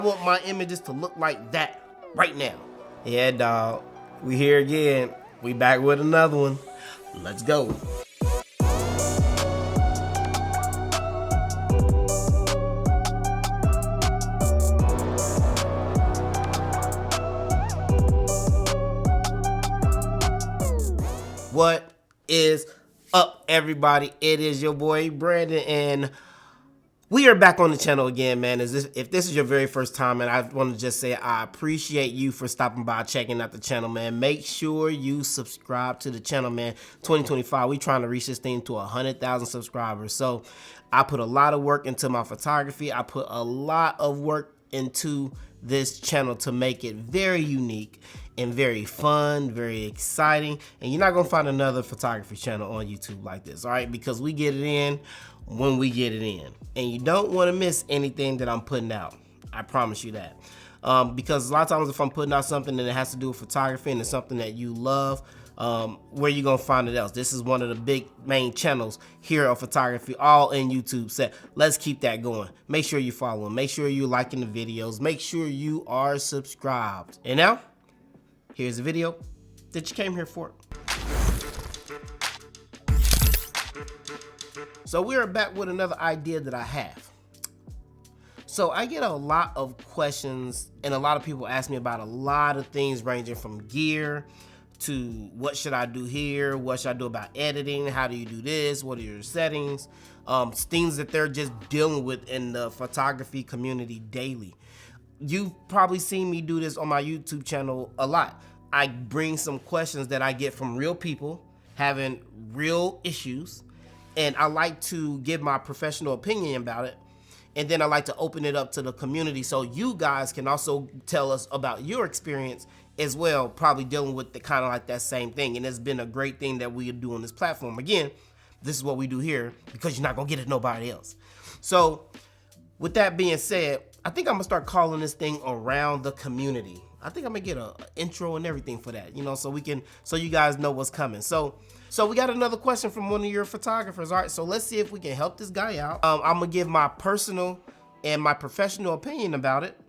I want my images to look like that right now. Yeah, dog. We here again. We back with another one. Let's go. What is up, everybody? It is your boy Brandon, and we are back on the channel again, man. If this is your very first time, man, I want to just say I appreciate you for stopping by, checking out the channel, man. Make sure you subscribe to the channel, man. 2025, we trying to reach this thing to 100,000 subscribers. So I put a lot of work into my photography. I put a lot of work into this channel to make it very unique and very fun, very exciting. And you're not gonna find another photography channel on YouTube like this, all right? Because we get it in when we get it in, and you don't want to miss anything that I'm putting out. I promise you that. Because a lot of times if I'm putting out something and it has to do with photography and it's something that you love, where you gonna find it else? This is one of the big main channels here of photography, all in YouTube. So let's keep that going. Make sure you follow them. Make sure you're liking the videos. Make sure you are subscribed. And now, here's a video that you came here for. So we are back with another idea that I have. So I get a lot of questions and a lot of people ask me about a lot of things ranging from gear to what should I do here? What should I do about editing? How do you do this? What are your settings? Things that they're just dealing with in the photography community daily. You've probably seen me do this on my YouTube channel a lot. I bring some questions that I get from real people having real issues, and I like to give my professional opinion about it, and then I like to open it up to the community so you guys can also tell us about your experience as well, probably dealing with the kind of like that same thing. And it's been a great thing that we do on this platform. Again, this is what we do here because you're not gonna get it nobody else. So with that being said, I think I'm gonna start calling this thing Around the Community. I think I'm gonna get an intro and everything for that, you know, so you guys know what's coming. So we got another question from one of your photographers. All right, so let's see if we can help this guy out. I'm gonna give my personal and my professional opinion about it.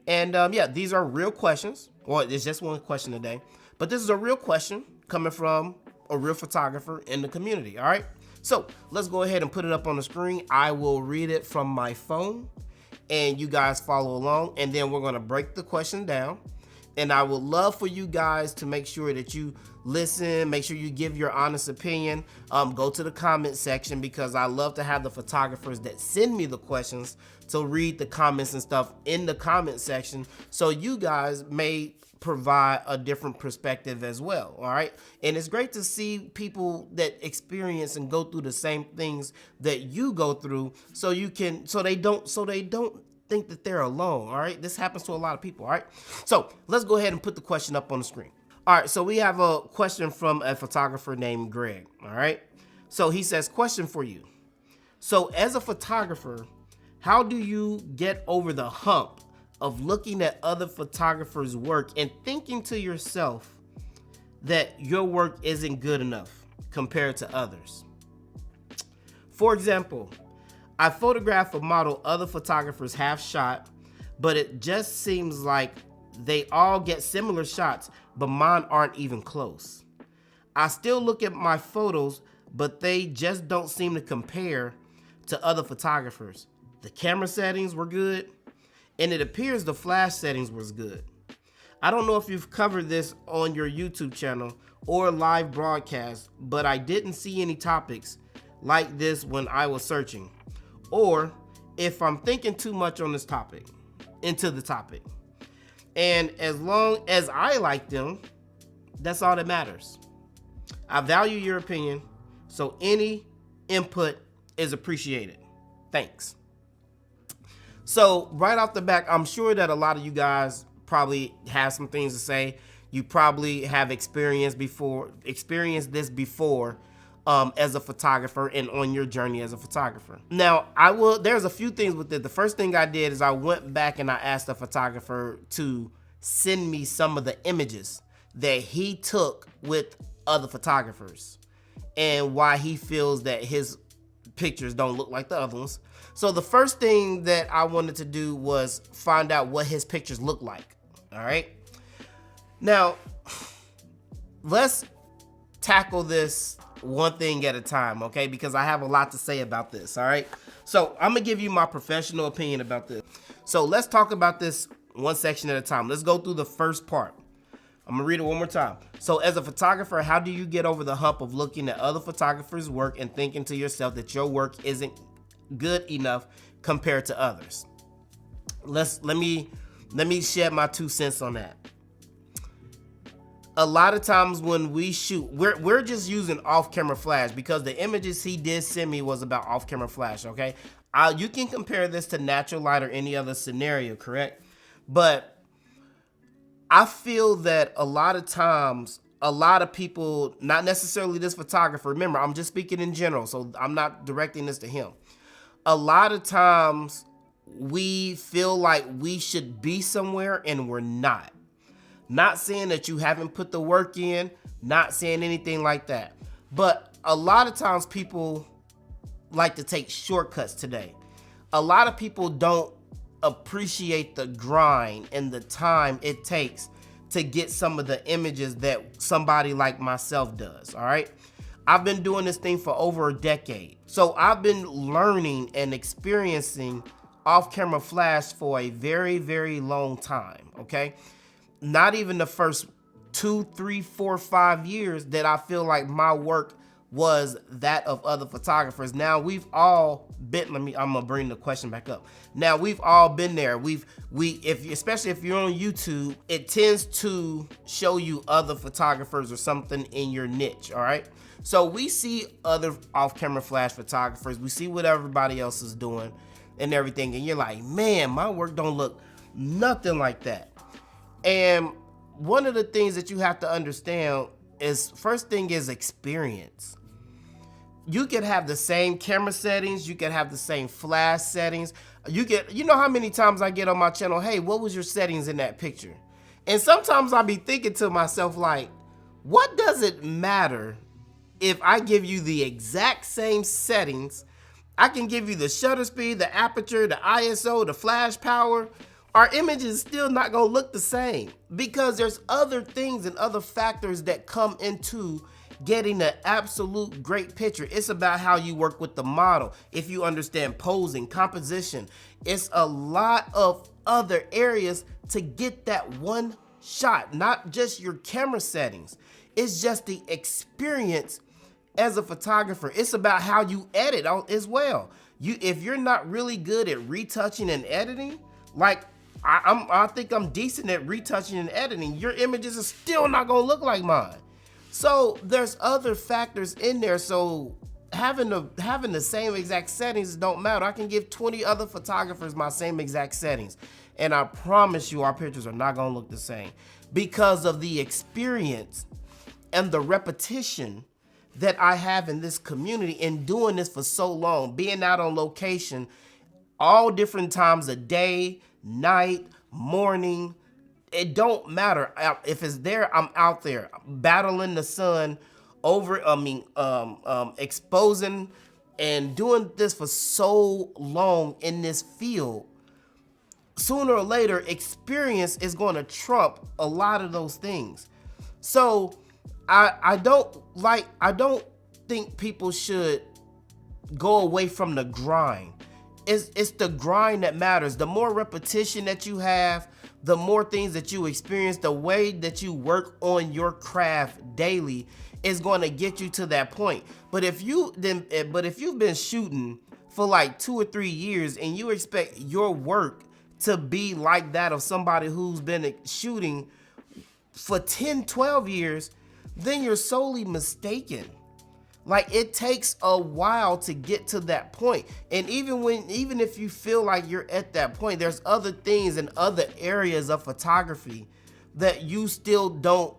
And yeah, these are real questions, or it's just one question today, but this is a real question coming from a real photographer in the community. All right, so let's go ahead and put it up on the screen. I will read it from my phone and you guys follow along, and then we're gonna break the question down. And I would love for you guys to make sure that you listen, make sure you give your honest opinion. Go to the comment section, because I love to have the photographers that send me the questions to read the comments and stuff in the comment section, so you guys may provide a different perspective as well. All right, and it's great to see people that experience and go through the same things that you go through, so they don't think that they're alone. All right, this happens to a lot of people. All right, so let's go ahead and put the question up on the screen. All right, so we have a question from a photographer named Greg. All right, so he says, question for you. So as a photographer, how do you get over the hump of looking at other photographers' work and thinking to yourself that your work isn't good enough compared to others? For example, I photograph a model other photographers have shot, but it just seems like they all get similar shots, but mine aren't even close. I still look at my photos, but they just don't seem to compare to other photographers. The camera settings were good, and it appears the flash settings was good. I don't know if you've covered this on your YouTube channel or live broadcast, but I didn't see any topics like this when I was searching, or if I'm thinking too much on this topic, into the topic. And as long as I like them, that's all that matters. I value your opinion, so any input is appreciated. Thanks. So right off the back, I'm sure that a lot of you guys probably have some things to say. You probably have experienced this before as a photographer and on your journey as a photographer. Now, there's a few things with it. The first thing I did is I went back and I asked the photographer to send me some of the images that he took with other photographers and why he feels that his pictures don't look like the other ones. So the first thing that I wanted to do was find out what his pictures look like. All right. Now, let's tackle this one thing at a time, okay? Because I have a lot to say about this, all right? So I'm gonna give you my professional opinion about this. So let's talk about this one section at a time. Let's go through the first part. I'm gonna read it one more time. So as a photographer, how do you get over the hump of looking at other photographers' work and thinking to yourself that your work isn't good enough compared to others? Let me shed my 2 cents on that. A lot of times when we shoot, we're just using off-camera flash because the images he did send me was about off-camera flash, okay? You can compare this to natural light or any other scenario, correct? But I feel that a lot of times, a lot of people, not necessarily this photographer, remember, I'm just speaking in general, so I'm not directing this to him. A lot of times we feel like we should be somewhere and we're not. Not saying that you haven't put the work in, not saying anything like that. But a lot of times people like to take shortcuts today. A lot of people don't appreciate the grind and the time it takes to get some of the images that somebody like myself does, all right? I've been doing this thing for over a decade. So I've been learning and experiencing off-camera flash for a very, very long time, okay? Not even the first 2, 3, 4, 5 years that I feel like my work was that of other photographers. Now we've all been, I'm gonna bring the question back up. Now we've all been there. Especially if you're on YouTube, it tends to show you other photographers or something in your niche, all right? So we see other off-camera flash photographers. We see what everybody else is doing and everything. And you're like, man, my work don't look nothing like that. And one of the things that you have to understand is, first thing is experience. You can have the same camera settings, you can have the same flash settings. You know how many times I get on my channel, hey, what was your settings in that picture? And sometimes I'll be thinking to myself like, what does it matter if I give you the exact same settings? I can give you the shutter speed, the aperture, the ISO, the flash power. Our image is still not gonna look the same because there's other things and other factors that come into getting an absolute great picture. It's about how you work with the model. If you understand posing, composition, it's a lot of other areas to get that one shot, not just your camera settings. It's just the experience as a photographer. It's about how you edit as well. If you're not really good at retouching and editing, like I think I'm decent at retouching and editing, your images are still not gonna look like mine. So there's other factors in there. So having the same exact settings don't matter. I can give 20 other photographers my same exact settings, and I promise you our pictures are not gonna look the same because of the experience and the repetition that I have in this community and doing this for so long, being out on location all different times of day, night, morning. It don't matter. If it's there, I'm out there battling the sun exposing and doing this for so long in this field. Sooner or later, experience is going to trump a lot of those things. So I don't think people should go away from the grind. It's the grind that matters. The more repetition that you have, the more things that you experience, the way that you work on your craft daily is going to get you to that point. But if you've been shooting for like 2 or 3 years and you expect your work to be like that of somebody who's been shooting for 10, 12 years, then you're solely mistaken. Like, it takes a while to get to that point. And even if you feel like you're at that point, there's other things and other areas of photography that you still don't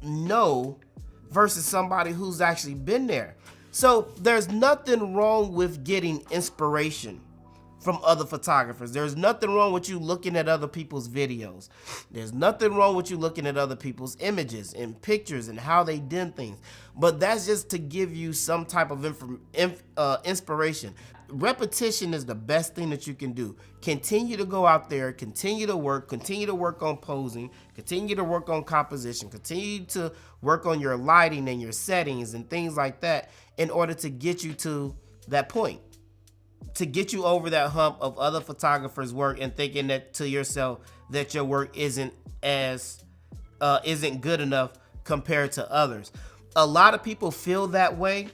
know versus somebody who's actually been there. So there's nothing wrong with getting inspiration from other photographers. There's nothing wrong with you looking at other people's videos. There's nothing wrong with you looking at other people's images and pictures and how they did things. But that's just to give you some type of inspiration. Repetition is the best thing that you can do. Continue to go out there, continue to work on posing, continue to work on composition, continue to work on your lighting and your settings and things like that in order to get you to that point, to get you over that hump of other photographers' work and thinking that to yourself that your work isn't good enough compared to others. A lot of people feel that way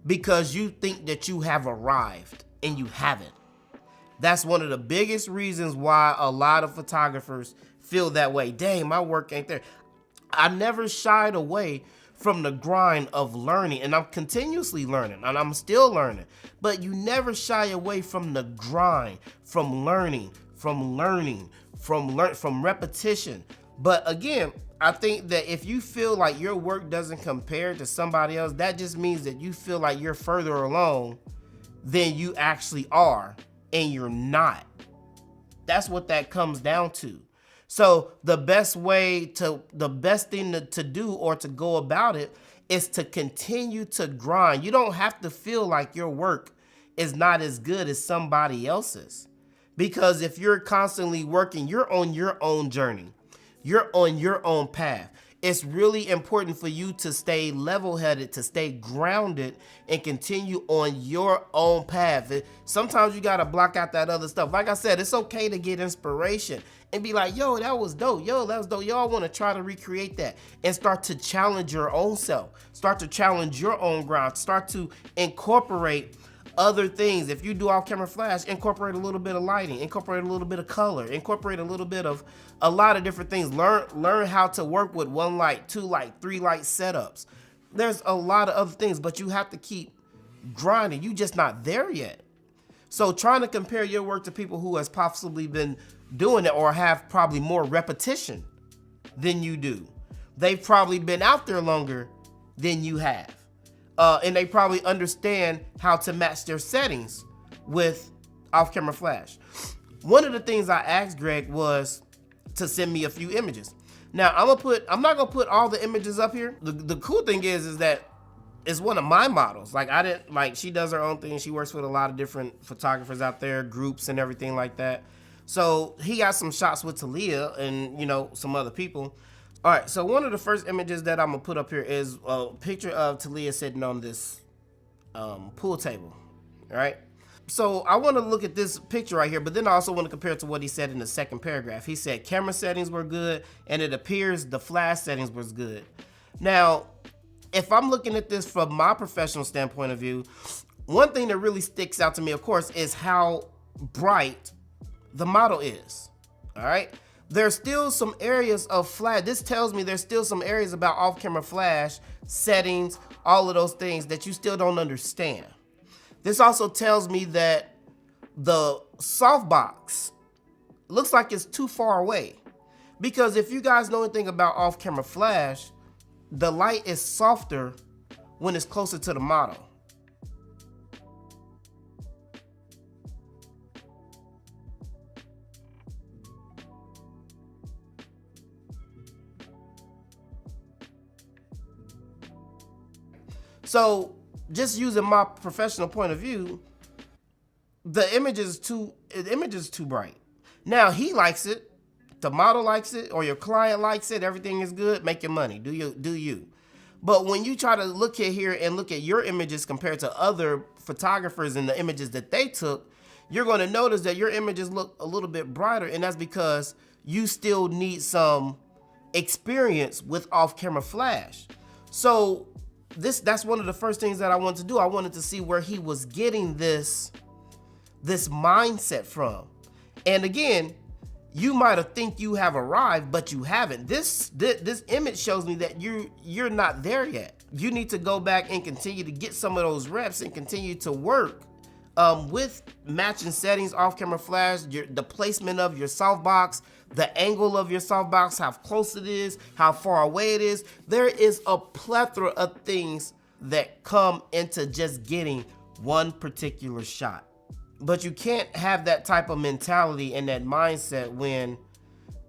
because you think that you have arrived and you haven't. That's one of the biggest reasons why a lot of photographers feel that way. Dang, my work ain't there. I never shied away from the grind of learning, and I'm continuously learning, and I'm still learning. But you never shy away from the grind, from learning, from repetition. But again, I think that if you feel like your work doesn't compare to somebody else, that just means that you feel like you're further along than you actually are, and you're not. That's what that comes down to. So the best thing to do or to go about it is to continue to grind. You don't have to feel like your work is not as good as somebody else's, because if you're constantly working, you're on your own journey. You're on your own path. It's really important for you to stay level-headed, to stay grounded, and continue on your own path. Sometimes you gotta block out that other stuff. Like I said, it's okay to get inspiration and be like, yo, that was dope. Yo, that was dope. Y'all wanna try to recreate that and start to challenge your own self. Start to challenge your own ground. Start to incorporate other things. If you do off-camera flash, incorporate a little bit of lighting, incorporate a little bit of color, incorporate a little bit of a lot of different things. Learn how to work with 1 light, 2 light, 3 light setups. There's a lot of other things, but you have to keep grinding. You just not there yet. So trying to compare your work to people who has possibly been doing it or have probably more repetition than you do. They've probably been out there longer than you have. And they probably understand how to match their settings with off-camera flash. One of the things I asked Greg was to send me a few images. Now I'm not gonna put all the images up here. The cool thing is that it's one of my models. She does her own thing. She works with a lot of different photographers out there, groups and everything like that. So he got some shots with Talia and some other people. All right, so one of the first images that I'm gonna put up here is a picture of Talia sitting on this pool table, all right? So I wanna look at this picture right here, but then I also wanna compare it to what he said in the second paragraph. He said camera settings were good, and it appears the flash settings was good. Now, if I'm looking at this from my professional standpoint of view, one thing that really sticks out to me, of course, is how bright the model is, all right? There's still some areas of flash. This tells me there's still some areas about off-camera flash, settings, all of those things that you still don't understand. This also tells me that the softbox looks like it's too far away. Because if you guys know anything about off-camera flash, the light is softer when it's closer to the model. So just using my professional point of view, the image is too bright. Now he likes it, the model likes it, or your client likes it, everything is good, make your money, do you. But when you try to look at here and look at your images compared to other photographers and the images that they took, you're gonna notice that your images look a little bit brighter, and that's because you still need some experience with off-camera flash. So that's one of the first things that I wanted to do. I wanted to see where he was getting this mindset from. And again, you might have think you have arrived, but you haven't. This image shows me that you're not there yet. You need to go back and continue to get some of those reps and continue to work with matching settings, off-camera flash, the placement of your softbox, the angle of your softbox, how close it is, how far away it is. There is a plethora of things that come into just getting one particular shot. But you can't have that type of mentality and that mindset when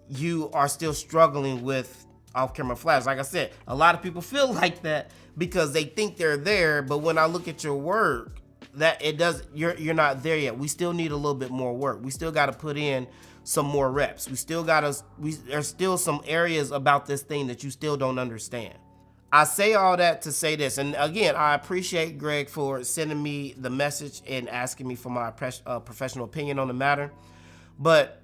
you are still struggling with off-camera flash. Like I said, a lot of people feel like that because they think they're there, but when I look at your work, that it does, you're not there yet. We still need a little bit more work. We still got to put in some more reps. There's still some areas about this thing that you still don't understand. I say all that to say this, and again, I appreciate Greg for sending me the message and asking me for my professional opinion on the matter. But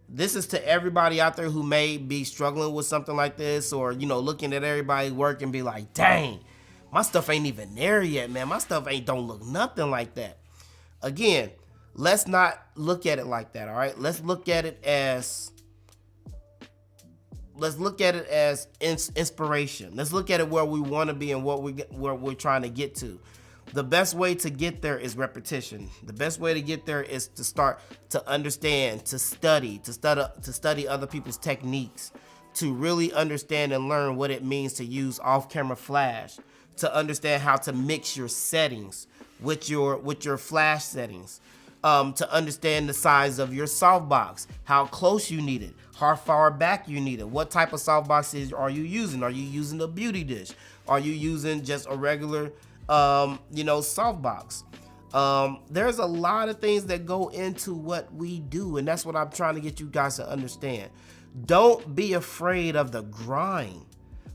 this is to everybody out there who may be struggling with something like this, or looking at everybody's work and be like, dang, my stuff ain't even there yet, man. My stuff don't look nothing like that. Again, let's not look at it like that, all right? Let's look at it as inspiration. Let's look at it where we want to be and where we're trying to get to. The best way to get there is repetition. The best way to get there is to start to understand, to study other people's techniques, to really understand and learn what it means to use off-camera flash, to understand how to mix your settings with your flash settings, to understand the size of your softbox, how close you need it, how far back you need it, what type of softboxes are you using? Are you using a beauty dish? Are you using just a regular softbox? There's a lot of things that go into what we do, and that's what I'm trying to get you guys to understand. Don't be afraid of the grind.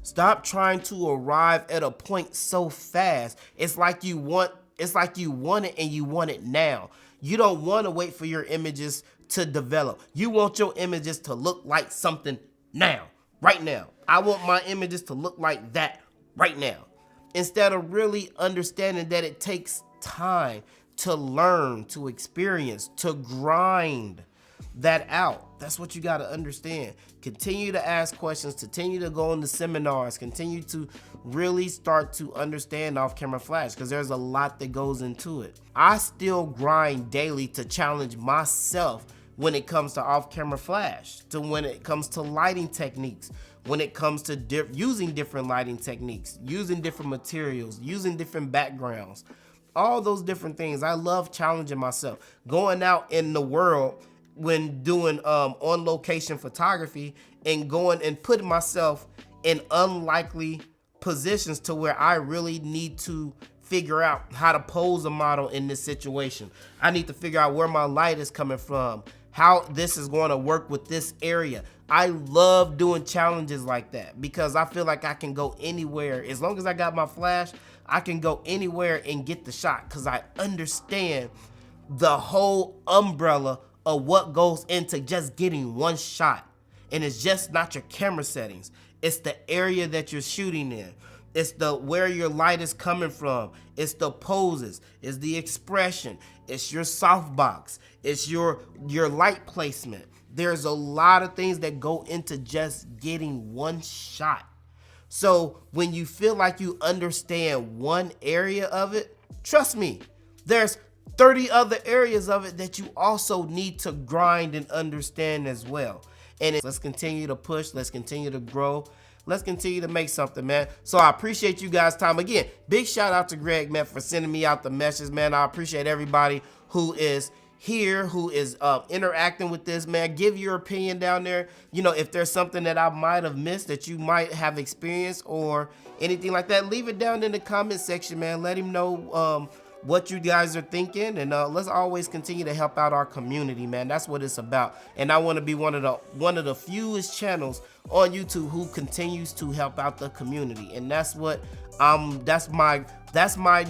Stop trying to arrive at a point so fast. It's like you want it and you want it now. You don't want to wait for your images to develop. You want your images to look like something now, right now. I want my images to look like that right now. Instead of really understanding that it takes time to learn, to experience, to grind that out. That's what you got to understand. Continue to ask questions, continue to go into seminars, continue to really start to understand off-camera flash, because there's a lot that goes into it. I still grind daily to challenge myself when it comes to off-camera flash, to when it comes to lighting techniques, when it comes to using different lighting techniques, using different materials, using different backgrounds, all those different things. I love challenging myself, going out in the world when doing on location photography and going and putting myself in unlikely positions to where I really need to figure out how to pose a model in this situation. I need to figure out where my light is coming from, how this is going to work with this area. I love doing challenges like that because I feel like I can go anywhere. As long as I got my flash, I can go anywhere and get the shot because I understand the whole umbrella of what goes into just getting one shot. And it's just not your camera settings. It's the area that you're shooting in. It's where your light is coming from. It's the poses. It's the expression. It's your softbox. It's your light placement. There's a lot of things that go into just getting one shot. So when you feel like you understand one area of it, trust me, there's 30 other areas of it that you also need to grind and understand as well. And let's continue to push. Let's continue to grow. Let's continue to make something, man. So I appreciate you guys' time. Again, big shout out to Greg, man, for sending me out the message, man. I appreciate everybody who is here, who is interacting with this, man. Give your opinion down there. If there's something that I might have missed that you might have experienced or anything like that, leave it down in the comment section, man. Let him know what you guys are thinking, and let's always continue to help out our community, man. That's what it's about. And I want to be one of the fewest channels on YouTube who continues to help out the community. And that's what that's my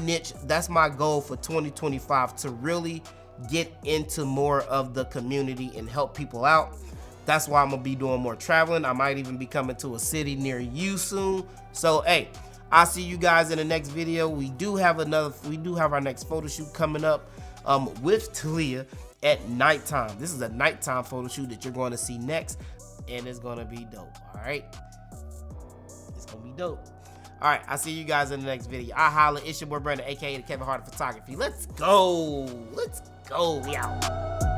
niche. That's my goal for 2025, to really get into more of the community and help people out. That's why I'm gonna be doing more traveling. I might even be coming to a city near you soon. So hey, I'll see you guys in the next video. We do have our next photo shoot coming up with Talia at nighttime. This is a nighttime photo shoot that you're going to see next, and it's going to be dope. All right, it's going to be dope. All right, I'll see you guys in the next video. I holla. It's your boy Brandon, aka the Kevin Hart of Photography. Let's go. We out.